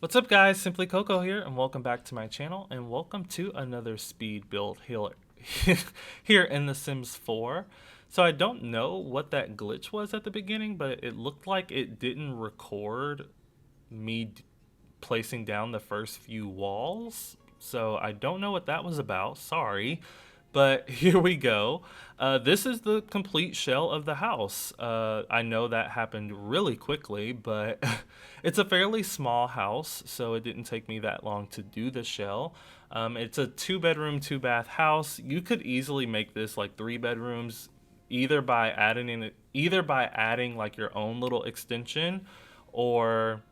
What's up guys, Simply Coco here and welcome back to my channel and welcome to another speed build here in The Sims 4. So I don't know what that glitch was at the beginning, but it looked like it didn't record me placing down the first few walls. So I don't know what that was about, sorry. But here we go. This is the complete shell of the house. I know that happened really quickly, but it's a fairly small house, so it didn't take me that long to do the shell. It's a 2 bedroom, 2 bath house. You could easily make this like 3 bedrooms, either by adding like your own little extension, or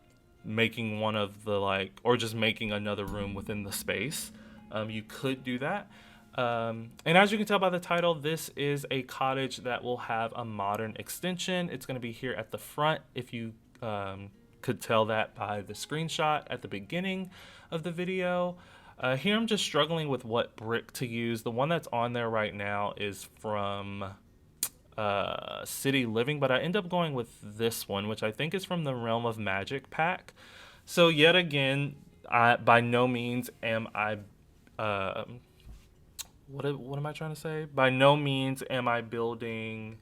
making one of the or just making another room within the space. You could do that. And as you can tell by the title, this is a cottage that will have a modern extension. It's going to be here at the front, if you could tell that by the screenshot at the beginning of the video. Here I'm just struggling with what brick to use. The one that's on there right now is from City Living, but I end up going with this one, which I think is from the Realm of Magic pack. So yet again, by no means am I... what am I trying to say? By no means am I building...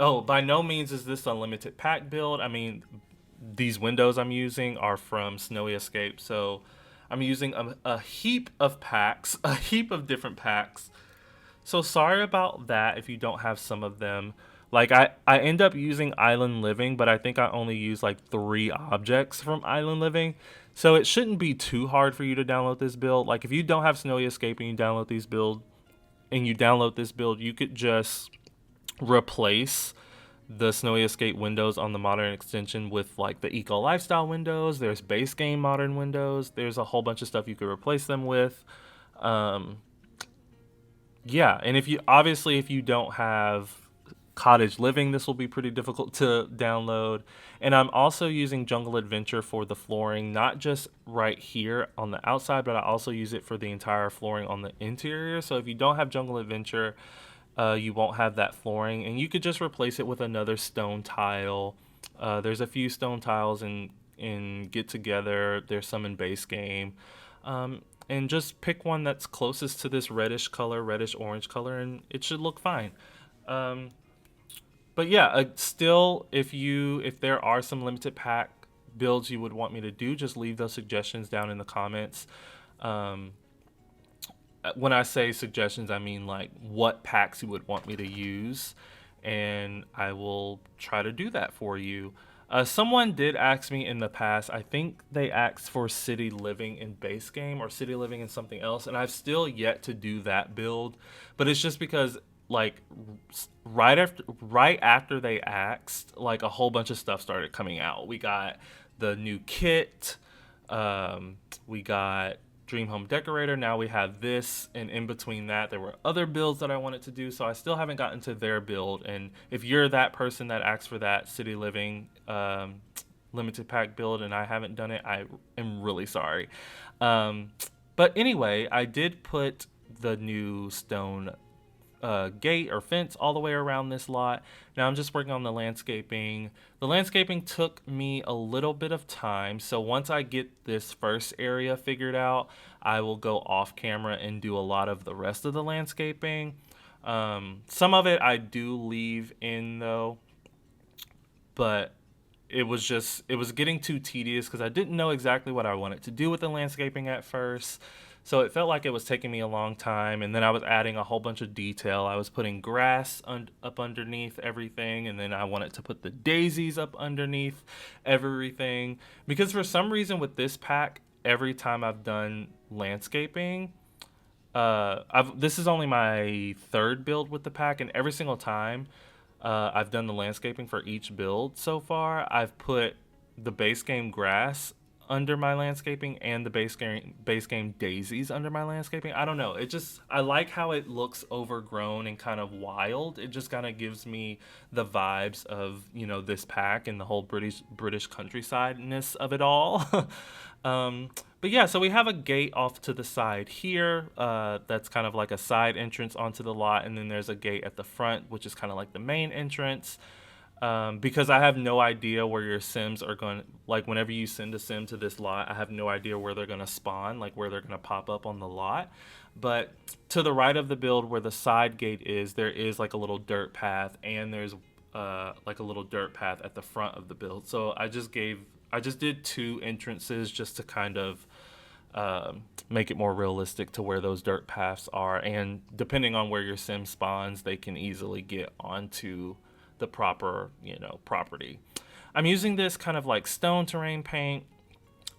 Oh, by no means is this a limited pack build. I mean, these windows I'm using are from Snowy Escape, so I'm using a heap of packs, a heap of different packs. So sorry about that if you don't have some of them. Like I end up using Island Living, but I think I only use like 3 objects from Island Living. So it shouldn't be too hard for you to download this build. Like if you don't have Snowy Escape and you download this build, you could just replace the Snowy Escape windows on the modern extension with like the Eco Lifestyle windows. There's base game modern windows. There's a whole bunch of stuff you could replace them with. Yeah, and if you don't have Cottage Living, this will be pretty difficult to download. And I'm also using Jungle Adventure for the flooring, not just right here on the outside, but I also use it for the entire flooring on the interior. So if you don't have Jungle Adventure, you won't have that flooring, and you could just replace it with another stone tile. There's a few stone tiles in Get Together. There's some in base game. And just pick one that's closest to this reddish color, reddish orange color, and it should look fine. But yeah, still, if there are some limited pack builds you would want me to do, just leave those suggestions down in the comments. When I say suggestions, I mean like what packs you would want me to use, and I will try to do that for you. Someone did ask me in the past, I think they asked for City Living in base game or City Living in something else, and I've still yet to do that build, but it's just because like right after they asked, like a whole bunch of stuff started coming out. We got the new kit, we got Dream Home Decorator. Now we have this, and in between that, there were other builds that I wanted to do, so I still haven't gotten to their build. And if you're that person that asked for that City Living limited pack build and I haven't done it, I am really sorry. But anyway, I did put the new stone gate or fence all the way around this lot. Now I'm just working on the landscaping. The landscaping took me a little bit of time, so once I get this first area figured out, I will go off camera and do a lot of the rest of the landscaping. Some of it I do leave in though, but it was getting too tedious because I didn't know exactly what I wanted to do with the landscaping at first. So it felt like it was taking me a long time, and then I was adding a whole bunch of detail. I was putting grass up underneath everything, and then I wanted to put the daisies up underneath everything. Because for some reason with this pack, every time I've done landscaping, this is only my third build with the pack, and every single time I've done the landscaping for each build so far, I've put the base game grass under my landscaping and the base game daisies under my landscaping. I don't know. I like how it looks overgrown and kind of wild. It just kind of gives me the vibes of, this pack and the whole British countryside-ness of it all. But yeah, so we have a gate off to the side here. That's kind of like a side entrance onto the lot, and then there's a gate at the front, which is kind of like the main entrance. because I have no idea where your Sims are going. Like whenever you send a Sim to this lot, I have no idea where they're going to spawn, like where they're going to pop up on the lot. But to the right of the build, where the side gate is, there is like a little dirt path, and there's like a little dirt path at the front of the build. So I just did two entrances just to kind of make it more realistic to where those dirt paths are. And depending on where your sim spawns, they can easily get onto the proper, property. I'm using this kind of like stone terrain paint,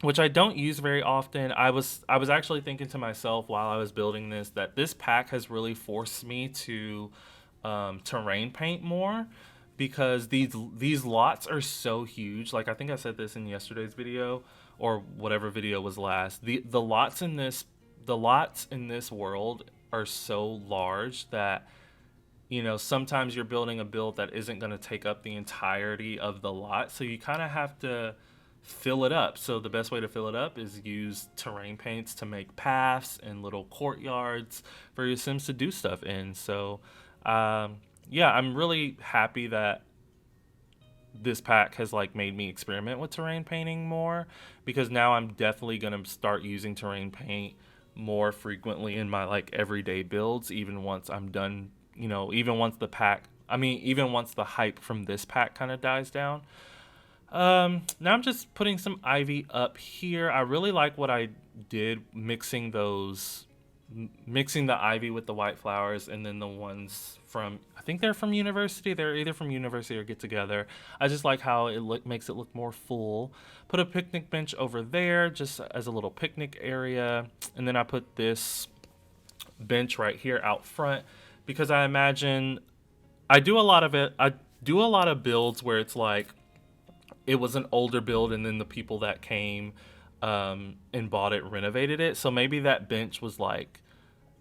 which I don't use very often. I was actually thinking to myself while I was building this that this pack has really forced me to terrain paint more, because these lots are so huge. Like I think I said this in yesterday's video or whatever video was last. The lots in this world are so large that sometimes you're building a build that isn't going to take up the entirety of the lot. So you kind of have to fill it up. So the best way to fill it up is use terrain paints to make paths and little courtyards for your Sims to do stuff in. So, yeah, I'm really happy that this pack has like made me experiment with terrain painting more, because now I'm definitely going to start using terrain paint more frequently in my like everyday builds, even once I'm done, even once even once the hype from this pack kind of dies down. Now I'm just putting some ivy up here. I really like what I did mixing the ivy with the white flowers, and then the ones from, I think they're from university. They're either from university or get together. I just like how makes it look more full. Put a picnic bench over there just as a little picnic area. And then I put this bench right here out front, because I imagine I do a lot of it. I do a lot of builds where it's like, it was an older build and then the people that came and bought it renovated it. So maybe that bench was like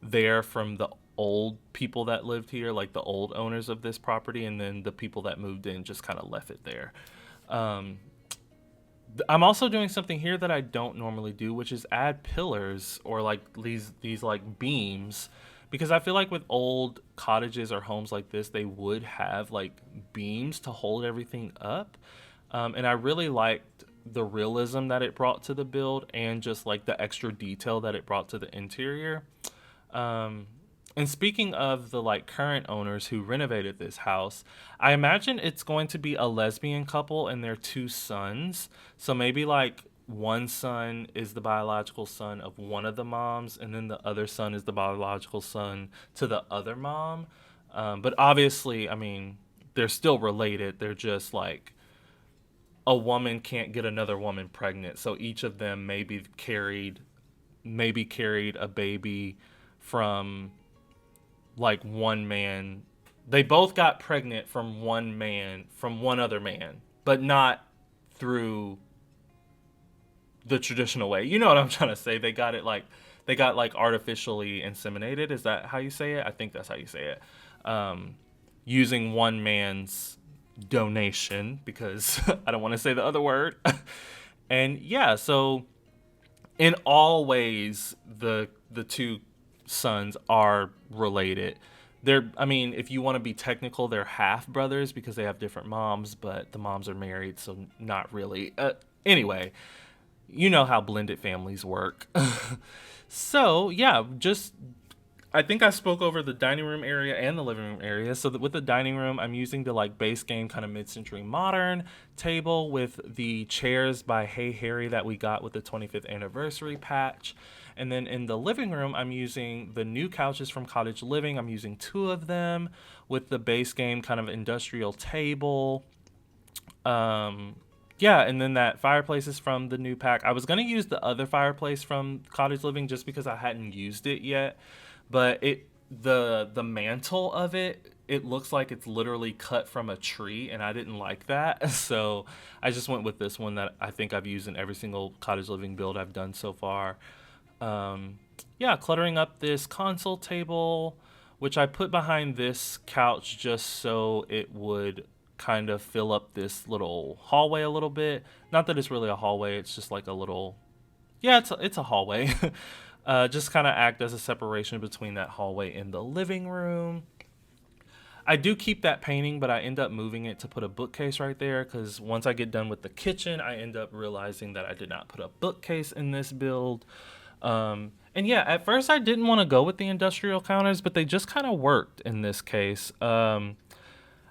there from the old people that lived here, like the old owners of this property, and then the people that moved in just kind of left it there. I'm also doing something here that I don't normally do, which is add pillars or like these like beams, because I feel like with old cottages or homes like this, they would have like beams to hold everything up. And I really liked the realism that it brought to the build, and just like the extra detail that it brought to the interior. And speaking of the like current owners who renovated this house, I imagine it's going to be a lesbian couple and their two sons. So maybe like one son is the biological son of one of the moms, and then the other son is the biological son to the other mom. But obviously, I mean, they're still related. They're just like, a woman can't get another woman pregnant, so each of them maybe carried a baby from like one man. They both got pregnant from one other man, but not through the traditional way. You know what I'm trying to say? They got like artificially inseminated. Is that how you say it? I think that's how you say it. Using one man's donation, because I don't want to say the other word. And yeah, so in all ways the two sons are related. I mean, if you want to be technical, they're half brothers because they have different moms, but the moms are married, so not really. Anyway, you know how blended families work. So yeah, I think I spoke over the dining room area and the living room area. So with the dining room, I'm using the like base game kind of mid-century modern table with the chairs by Hey Harry that we got with the 25th anniversary patch. And then in the living room, I'm using the new couches from Cottage Living. I'm using two of them with the base game kind of industrial table. Yeah, and then that fireplace is from the new pack. I was going to use the other fireplace from Cottage Living just because I hadn't used it yet. But the mantle of it looks like it's literally cut from a tree, and I didn't like that. So I just went with this one that I think I've used in every single Cottage Living build I've done so far. Yeah, cluttering up this console table, which I put behind this couch just so it would kind of fill up this little hallway a little bit. Not that it's really a hallway, it's just like a little, yeah, it's a hallway. Just kind of act as a separation between that hallway and the living room. I do keep that painting, but I end up moving it to put a bookcase right there because once I get done with the kitchen, I end up realizing that I did not put a bookcase in this build. And yeah, at first I didn't want to go with the industrial counters, but they just kind of worked in this case. I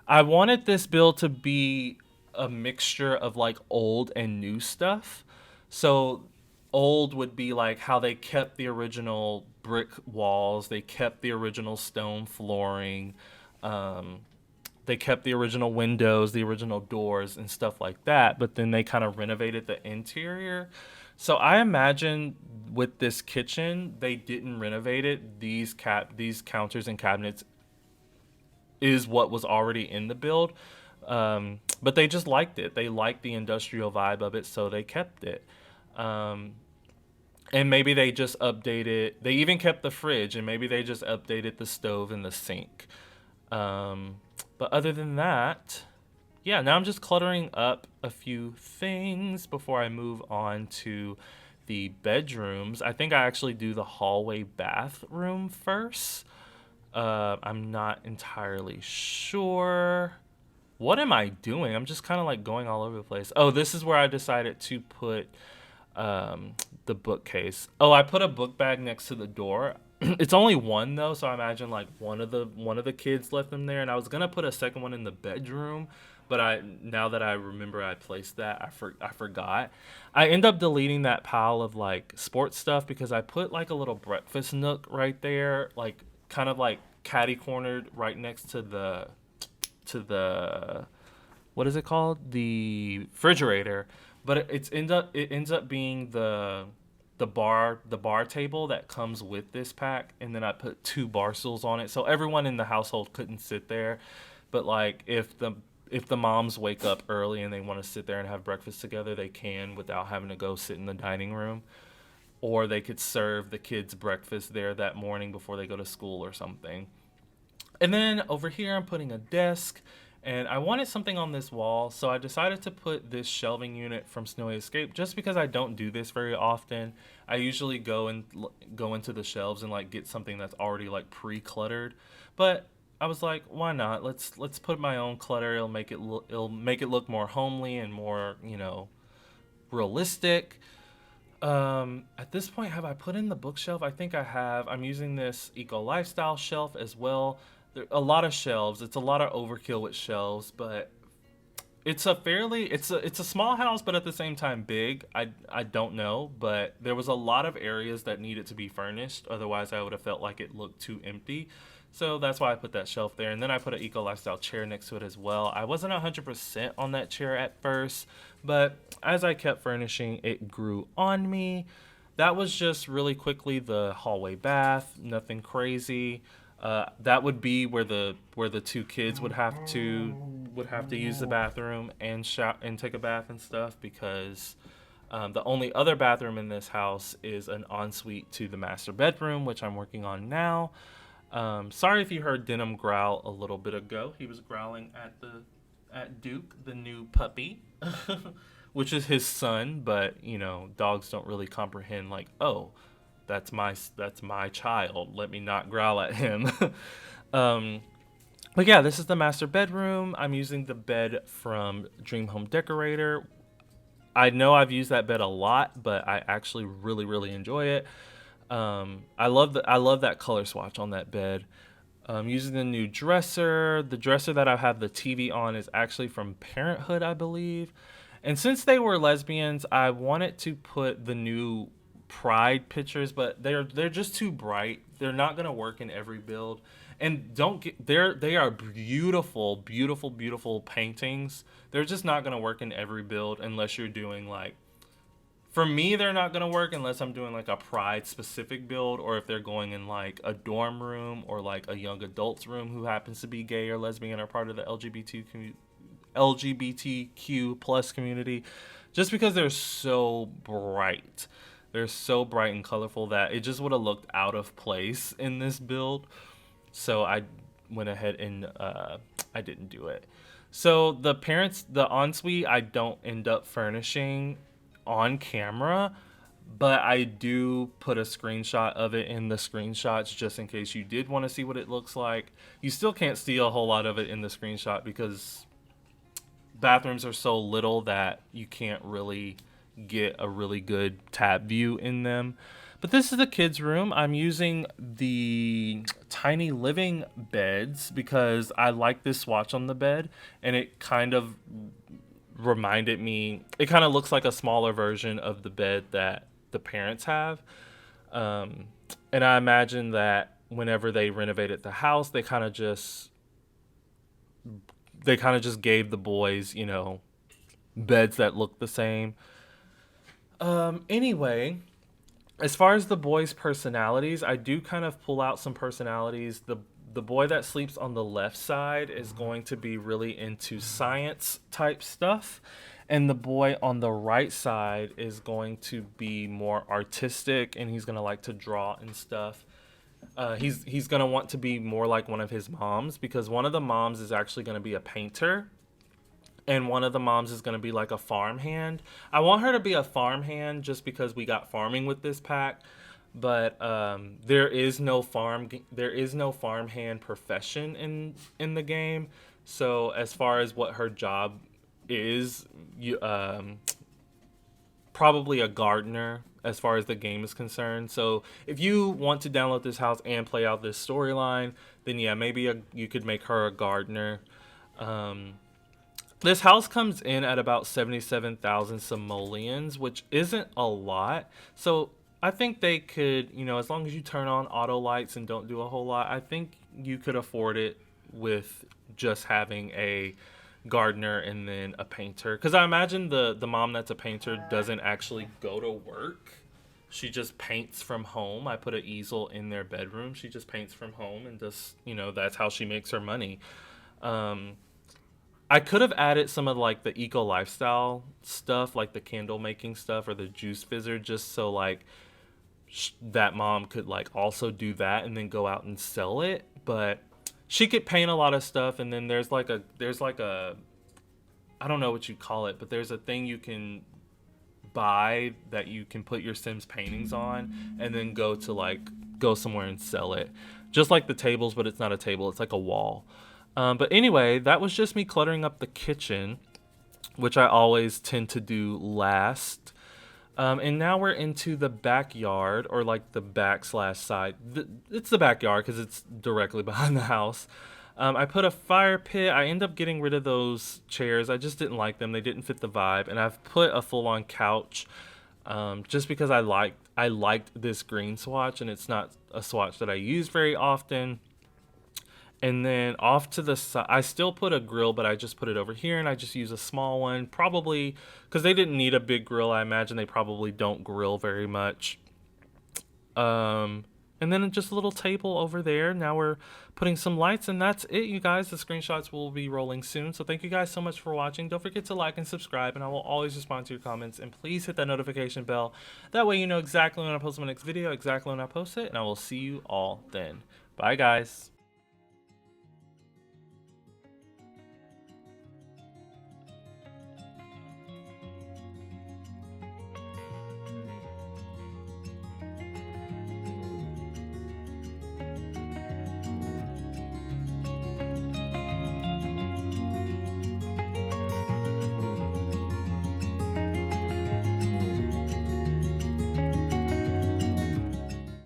wanted this build to be a mixture of like old and new stuff. So old would be like how they kept the original brick walls, they kept the original stone flooring, um, they kept the original windows, the original doors, and stuff like that. But then they kind of renovated the interior. So I imagine with this kitchen, they didn't renovate it. These counters and cabinets is what was already in the build. But they just liked it. They liked the industrial vibe of it, so they kept it. Um, and maybe they just updated. They even kept the fridge, and maybe they just updated the stove and the sink. Um, but other than that, yeah, now I'm just cluttering up a few things before I move on to the bedrooms. I think I actually do the hallway bathroom first. I'm not entirely sure. What am I doing? I'm just kind of like going all over the place. Oh, this is where I decided to put the bookcase. Oh, I put a book bag next to the door. It's only one though, so I imagine like one of the kids left them there, and I was gonna put a second one in the bedroom, but I now that I remember I placed that, I forgot. I end up deleting that pile of like sports stuff because I put like a little breakfast nook right there, like kind of like catty cornered right next to the what is it called? The refrigerator. But it ends up being the bar table that comes with this pack, and then I put two bar stools on it, so everyone in the household couldn't sit there. But like if the moms wake up early and they want to sit there and have breakfast together, they can without having to go sit in the dining room, or they could serve the kids breakfast there that morning before they go to school or something. And then over here, I'm putting a desk, and I wanted something on this wall, so I decided to put this shelving unit from Snowy Escape just because I don't do this very often. I usually go into the shelves and like get something that's already like pre-cluttered, but I was like, why not? Let's put my own clutter. It'll make it look more homely and more, realistic. At this point, have I put in the bookshelf? I think I have. I'm using this eco lifestyle shelf as well. There a lot of shelves. It's a lot of overkill with shelves, but it's a small house, but at the same time big. I don't know, but there was a lot of areas that needed to be furnished. Otherwise, I would have felt like it looked too empty. So that's why I put that shelf there, and then I put an eco lifestyle chair next to it as well. I wasn't 100% on that chair at first, but as I kept furnishing, it grew on me. That was just really quickly the hallway bath, nothing crazy. That would be where the two kids would have to use the bathroom and and take a bath and stuff because the only other bathroom in this house is an ensuite to the master bedroom, which I'm working on now. Sorry if you heard Denim growl a little bit ago. He was growling at Duke, the new puppy, which is his son. But dogs don't really comprehend like, oh, that's my child. Let me not growl at him. um, but yeah, this is the master bedroom. I'm using the bed from Dream Home Decorator. I know I've used that bed a lot, but I actually really really enjoy it. I love that color swatch on that bed. Using the new dresser. The dresser that I have the TV on is actually from Parenthood, I believe. And since they were lesbians, I wanted to put the new Pride pictures, but they're just too bright. They're not gonna work in every build. And don't get they are beautiful, beautiful, beautiful paintings. They're just not gonna work in every build unless you're doing like for me, they're not gonna work unless I'm doing like a pride specific build, or if they're going in like a dorm room or like a young adults room who happens to be gay or lesbian or part of the LGBTQ plus community. Just because they're so bright and colorful that it just would have looked out of place in this build. So I went ahead and I didn't do it. So the ensuite, I don't end up furnishing on camera, but I do put a screenshot of it in the screenshots just in case you did want to see what it looks like. You still can't see a whole lot of it in the screenshot because bathrooms are so little that you can't really get a really good tab view in them. But this is the kids' room. I'm using the tiny living beds because I like this swatch on the bed, and it kind of reminded me, it kind of looks like a smaller version of the bed that the parents have. Um, and I imagine that whenever they renovated the house, they kind of just gave the boys, beds that look the same. Anyway, as far as the boys' personalities, I do kind of pull out some personalities. The boy that sleeps on the left side is going to be really into science type stuff, and the boy on the right side is going to be more artistic, and he's gonna like to draw and stuff. He's gonna want to be more like one of his moms because one of the moms is actually gonna be a painter, and one of the moms is going to be like a farmhand. I want her to be a farmhand just because we got farming with this pack, but there is no farmhand profession in the game. So as far as what her job is, you probably a gardener as far as the game is concerned. So if you want to download this house and play out this storyline, then yeah, maybe you could make her a gardener. Um, this house comes in at about 77,000 simoleons, which isn't a lot. So I think they could, as long as you turn on auto lights and don't do a whole lot, I think you could afford it with just having a gardener and then a painter. Because I imagine the mom that's a painter doesn't actually go to work. She just paints from home. I put an easel in their bedroom. She just paints from home and just, that's how she makes her money. Um, I could have added some of like the eco lifestyle stuff, like the candle making stuff or the juice fizzer, just so like that mom could like also do that and then go out and sell it. But she could paint a lot of stuff, and then there's like a I don't know what you call it, but there's a thing you can buy that you can put your Sims paintings on, and then go somewhere and sell it, just like the tables, but it's not a table; it's like a wall. But anyway, that was just me cluttering up the kitchen, which I always tend to do last. And now we're into the backyard, or like the back/side. It's the backyard because it's directly behind the house. I put a fire pit. I end up getting rid of those chairs. I just didn't like them. They didn't fit the vibe. And I've put a full-on couch, just because I liked this green swatch, and it's not a swatch that I use very often. And then off to the side, I still put a grill, but I just put it over here, and I just use a small one, probably because they didn't need a big grill. I imagine they probably don't grill very much. And then just a little table over there. Now we're putting some lights, and that's it, you guys. The screenshots will be rolling soon. So thank you guys so much for watching. Don't forget to like and subscribe, and I will always respond to your comments. And please hit that notification bell. That way you know exactly when I post my next video, exactly when I post it, and I will see you all then. Bye, guys.